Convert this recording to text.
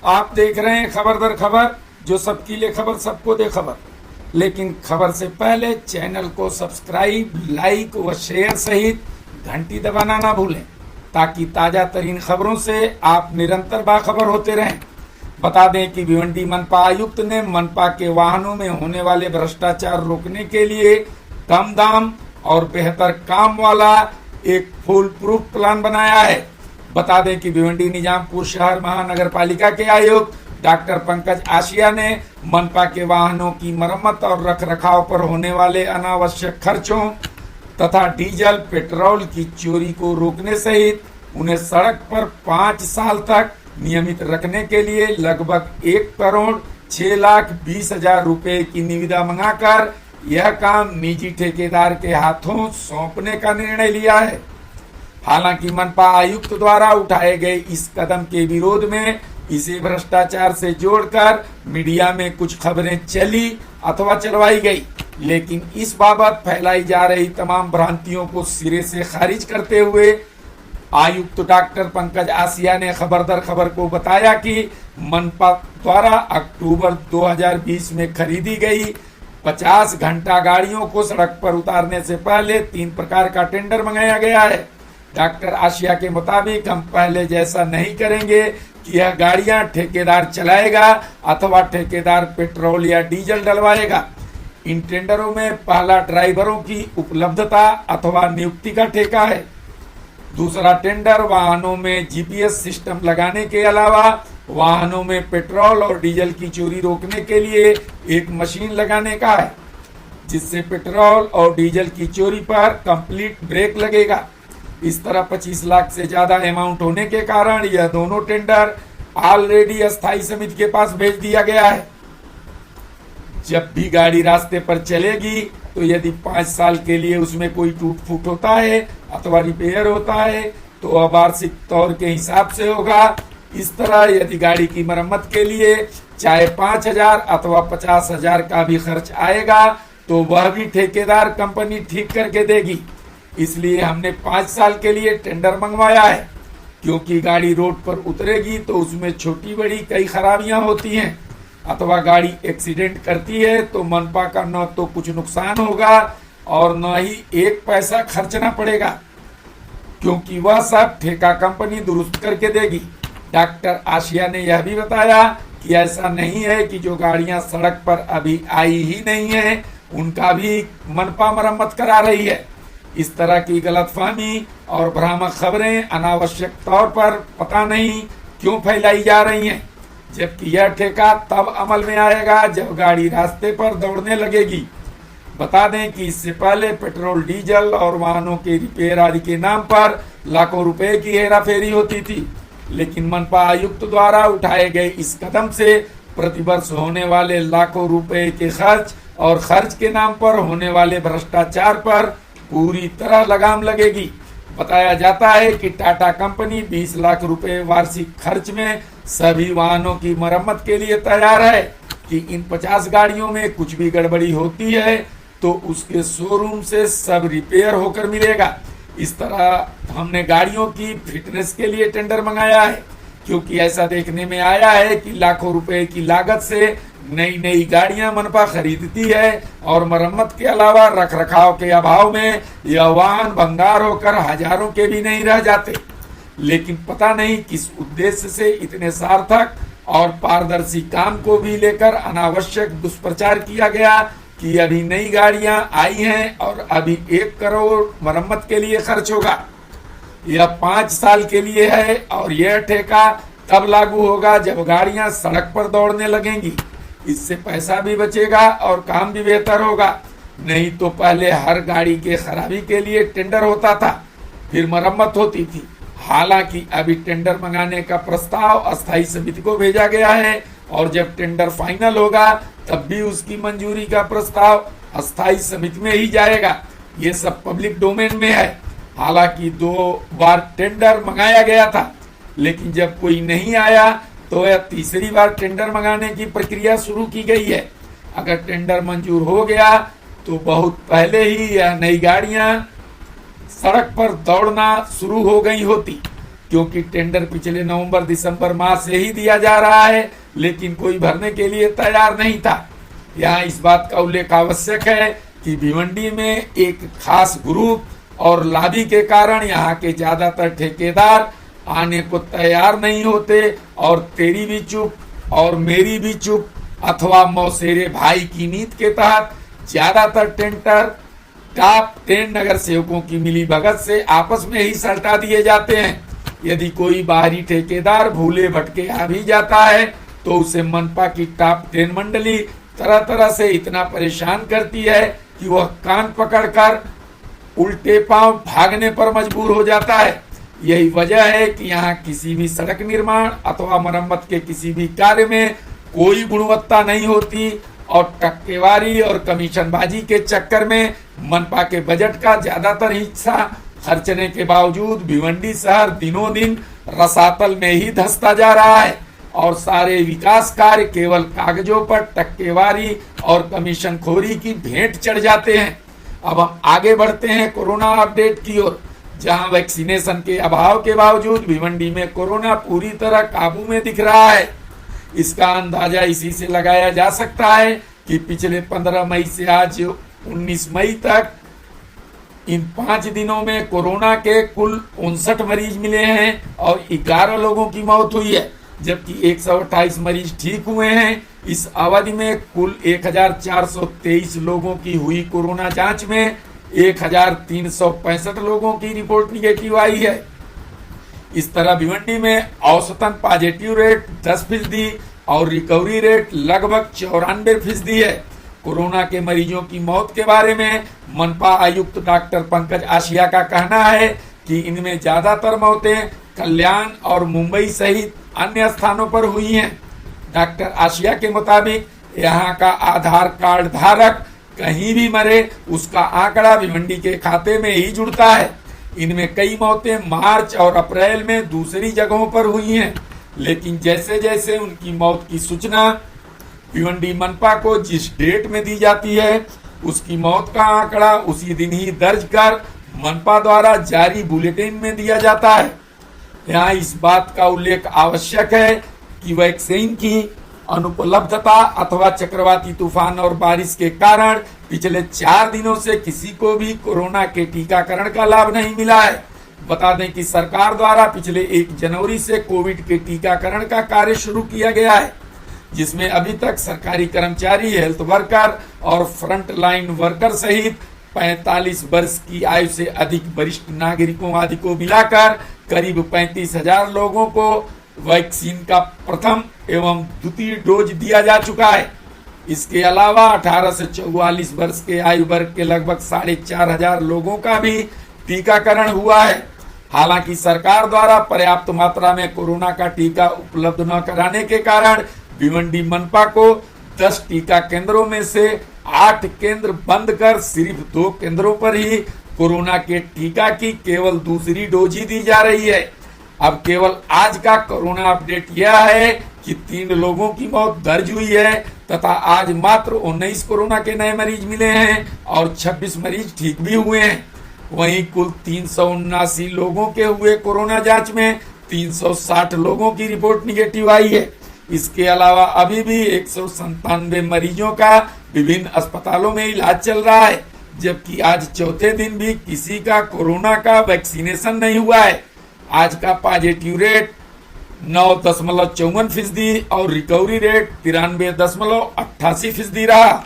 आप देख रहे हैं खबर दर खबर, जो सबकी ले खबर सबको दे खबर। लेकिन खबर से पहले चैनल को सब्सक्राइब, लाइक व शेयर सहित घंटी दबाना ना भूलें, ताकि ताजा तरीन खबरों से आप निरंतर बाखबर होते रहें। बता दें कि भिवंडी मनपा आयुक्त ने मनपा के वाहनों में होने वाले भ्रष्टाचार रोकने के लिए कम दाम और बेहतर काम वाला एक फुल प्रूफ प्लान बनाया है। बता दें कि भिवंडी निजामपुर शहर महानगर पालिका के आयुक्त डॉक्टर पंकज आशिया ने मनपा के वाहनों की मरम्मत और रखरखाव पर होने वाले अनावश्यक खर्चों तथा डीजल पेट्रोल की चोरी को रोकने सहित उन्हें सड़क पर 5 साल तक नियमित रखने के लिए लगभग 1,06,20,000 रुपए की निविदा मंगाकर यह काम निजी ठेकेदार के हाथों सौंपने का निर्णय लिया है। हालांकि मनपा आयुक्त द्वारा उठाए गए इस कदम के विरोध में इसे भ्रष्टाचार से जोड़कर मीडिया में कुछ खबरें चली अथवा चलवाई गई, लेकिन इस बाबत फैलाई जा रही तमाम भ्रांतियों को सिरे से खारिज करते हुए आयुक्त डॉक्टर पंकज आसिया ने खबर दर खबर को बताया कि मनपा द्वारा अक्टूबर 2020 में खरीदी गई 50 घंटा गाड़ियों को सड़क पर उतारने से पहले 3 प्रकार का टेंडर मंगाया गया है। डॉक्टर आशिया के मुताबिक हम पहले जैसा नहीं करेंगे कि यह गाड़ियां ठेकेदार चलाएगा अथवा ठेकेदार पेट्रोल या डीजल डलवाएगा। इन टेंडरों में पहला ड्राइवरों की उपलब्धता अथवा नियुक्ति का ठेका है। दूसरा टेंडर वाहनों में जीपीएस सिस्टम लगाने के अलावा वाहनों में पेट्रोल और डीजल की चोरी रोकने के लिए एक मशीन लगाने का है, जिससे पेट्रोल और डीजल की चोरी पर कंप्लीट ब्रेक लगेगा। इस तरह 25 लाख से ज्यादा अमाउंट होने के कारण यह दोनों टेंडर ऑलरेडी अस्थायी समिति के पास भेज दिया गया है। जब भी गाड़ी रास्ते पर चलेगी तो यदि 5 साल के लिए उसमें कोई टूट फूट होता है अथवा रिपेयर होता है तो वह वार्षिक तौर के हिसाब से होगा। इस तरह यदि गाड़ी की मरम्मत के लिए चाहे 5,000 अथवा 50,000 का भी खर्च आएगा तो वह भी ठेकेदार कंपनी ठीक करके देगी। इसलिए हमने 5 साल के लिए टेंडर मंगवाया है, क्योंकि गाड़ी रोड पर उतरेगी तो उसमें छोटी बड़ी कई खराबियां होती हैं अथवा गाड़ी एक्सीडेंट करती है तो मनपा का न तो कुछ नुकसान होगा और न ही एक पैसा खर्चना पड़ेगा, क्योंकि वह सब ठेका कंपनी दुरुस्त करके देगी। डॉक्टर आशिया ने यह भी बताया कि ऐसा नहीं है कि जो गाड़ियां सड़क पर अभी आई ही नहीं है उनका भी मनपा मरम्मत करा रही है। इस तरह की गलतफहमी और भ्रामक खबरें अनावश्यक तौर पर पता नहीं क्यों फैलाई जा रही हैं, जबकि यह ठेका तब अमल में आएगा जब गाड़ी रास्ते पर दौड़ने लगेगी। बता दें कि इससे पहले पेट्रोल, डीजल और वाहनों के रिपेयर आदि के नाम पर लाखों रुपए की हेराफेरी होती थी, लेकिन मनपा आयुक्त द्वारा उठाए गए इस कदम से प्रतिवर्ष होने वाले लाखों रुपए के खर्च और खर्च के नाम पर होने वाले भ्रष्टाचार पर पूरी तरह लगाम लगेगी। बताया जाता है कि टाटा कंपनी 20 लाख रुपए वार्षिक खर्च में सभी वाहनों की मरम्मत के लिए तैयार है कि इन 50 गाड़ियों में कुछ भी गड़बड़ी होती है तो उसके शोरूम से सब रिपेयर होकर मिलेगा। इस तरह हमने गाड़ियों की फिटनेस के लिए टेंडर मंगाया है, क्योंकि ऐसा देखने में आया है कि लाखों रुपए की लागत से नई नई गाड़ियां मनपा खरीदती है और मरम्मत के अलावा रखरखाव के अभाव में यह वाहन भंगार होकर हजारों के भी नहीं रह जाते। लेकिन पता नहीं किस उद्देश्य से इतने सार्थक और पारदर्शी काम को भी लेकर अनावश्यक दुष्प्रचार किया गया कि अभी नई गाड़ियां आई हैं और अभी 1 करोड़ मरम्मत के लिए खर्च होगा। यह 5 साल के लिए है और यह ठेका तब लागू होगा जब गाड़ियां सड़क पर दौड़ने लगेंगी। इससे पैसा भी बचेगा और काम भी बेहतर होगा। नहीं तो पहले हर गाड़ी के खराबी के लिए टेंडर होता था, फिर मरम्मत होती थी। हालांकि अभी टेंडर मंगाने का प्रस्ताव अस्थायी समिति को भेजा गया है और जब टेंडर फाइनल होगा तब भी उसकी मंजूरी का प्रस्ताव अस्थायी समिति में ही जाएगा। ये सब पब्लिक डोमेन में है। हालांकि 2 बार टेंडर मंगाया गया था, लेकिन जब कोई नहीं आया तो यह तीसरी बार टेंडर मंगाने की प्रक्रिया शुरू की गई है। अगर टेंडर मंजूर हो गया तो बहुत पहले ही यह नई गाड़ियां सड़क पर दौड़ना शुरू हो गई होती। क्योंकि टेंडर पिछले नवंबर दिसंबर माह से ही दिया जा रहा है, लेकिन कोई भरने के लिए तैयार नहीं था। यहाँ इस बात का उल्लेख आवश्यक है कि भिवंडी में एक खास ग्रुप और लाभी के कारण यहाँ के ज्यादातर ठेकेदार आने को तैयार नहीं होते और तेरी भी चुप और मेरी भी चुप अथवा मौसेरे भाई की नीति के तहत ज्यादातर टेंडर टॉप 10 नगर सेवकों की मिली भगत से आपस में ही सल्टा दिए जाते हैं। यदि कोई बाहरी ठेकेदार भूले भटके आ भी जाता है तो उसे मनपा की टॉप 10 मंडली तरह तरह से इतना परेशान करती है कि वह कान पकड़कर उल्टे पांव भागने पर मजबूर हो जाता है। यही वजह है कि यहाँ किसी भी सड़क निर्माण अथवा मरम्मत के किसी भी कार्य में कोई गुणवत्ता नहीं होती और टक्केवारी और कमीशनबाजी के चक्कर में मनपा के बजट का ज्यादातर हिस्सा खर्चने के बावजूद भिवंडी शहर दिनों दिन रसातल में ही धंसता जा रहा है और सारे विकास कार्य केवल कागजों पर टक्केवारी और कमीशनखोरी की भेंट चढ़ जाते हैं। अब हम आगे बढ़ते हैं कोरोना अपडेट की ओर, जहां वैक्सीनेशन के अभाव के बावजूद भिवंडी में कोरोना पूरी तरह काबू में दिख रहा है। इसका अंदाजा इसी से लगाया जा सकता है कि पिछले 15 मई से आज 19 मई तक इन 5 दिनों में कोरोना के कुल 59 मरीज मिले हैं और 11 लोगों की मौत हुई है, जबकि 128 मरीज ठीक हुए हैं। इस अवधि में कुल 1423 लोगों की हुई कोरोना जांच में 1365 लोगों की रिपोर्ट निगेटिव आई है। इस तरह भिवंडी में औसतन पॉजिटिव रेट 10% और रिकवरी रेट लगभग 94% है। कोरोना के मरीजों की मौत के बारे में मनपा आयुक्त डॉक्टर पंकज आशिया का कहना है कि इनमें ज्यादातर मौतें कल्याण और मुंबई सहित अन्य स्थानों पर हुई हैं। डॉक्टर आशिया के मुताबिक यहाँ का आधार कार्ड धारक कहीं भी मरे उसका आंकड़ा भिवंडी के खाते में ही जुड़ता है। इनमें कई मौतें मार्च और अप्रैल में दूसरी जगहों पर हुई हैं, लेकिन जैसे जैसे उनकी मौत की सूचना भिवंडी मनपा को जिस डेट में दी जाती है उसकी मौत का आंकड़ा उसी दिन ही दर्ज कर मनपा द्वारा जारी बुलेटिन में दिया जाता है। यहाँ इस बात का उल्लेख आवश्यक है कि वैक्सीन की अनुपलब्धता अथवा चक्रवाती तूफान और बारिश के कारण पिछले 4 दिनों से किसी को भी कोरोना के टीकाकरण का लाभ नहीं मिला है। बता दें कि सरकार द्वारा पिछले 1 जनवरी से कोविड के टीकाकरण का कार्य शुरू किया गया है, जिसमें अभी तक सरकारी कर्मचारी, हेल्थ वर्कर और फ्रंट लाइन वर्कर सहित 45 वर्ष की आयु से अधिक वरिष्ठ नागरिकों आदि को मिलाकर करीब 35,000 लोगों को वैक्सीन का प्रथम एवं द्वितीय डोज दिया जा चुका है। इसके अलावा 18 से 44 वर्ष के आयु वर्ग के लगभग 4,500 लोगों का भी टीकाकरण हुआ है। हालांकि सरकार द्वारा पर्याप्त मात्रा में कोरोना का टीका उपलब्ध न कराने के कारण भिवंडी मनपा को 10 टीका केंद्रों में से 8 केंद्र बंद कर सिर्फ 2 केंद्रों पर ही कोरोना के टीका की केवल दूसरी डोज ही दी जा रही है। अब केवल आज का कोरोना अपडेट यह है कि 3 लोगों की मौत दर्ज हुई है तथा आज मात्र 19 कोरोना के नए मरीज मिले हैं और 26 मरीज ठीक भी हुए हैं। वहीं कुल 379 लोगों के हुए कोरोना जांच में 360 लोगों की रिपोर्ट निगेटिव आई है। इसके अलावा अभी भी 197 मरीजों का विभिन्न अस्पतालों में इलाज चल रहा है, जबकि आज चौथे दिन भी किसी का कोरोना का वैक्सीनेशन नहीं हुआ है। आज का पॉजिटिव रेट 9.54% और रिकवरी रेट 93.88% रहा।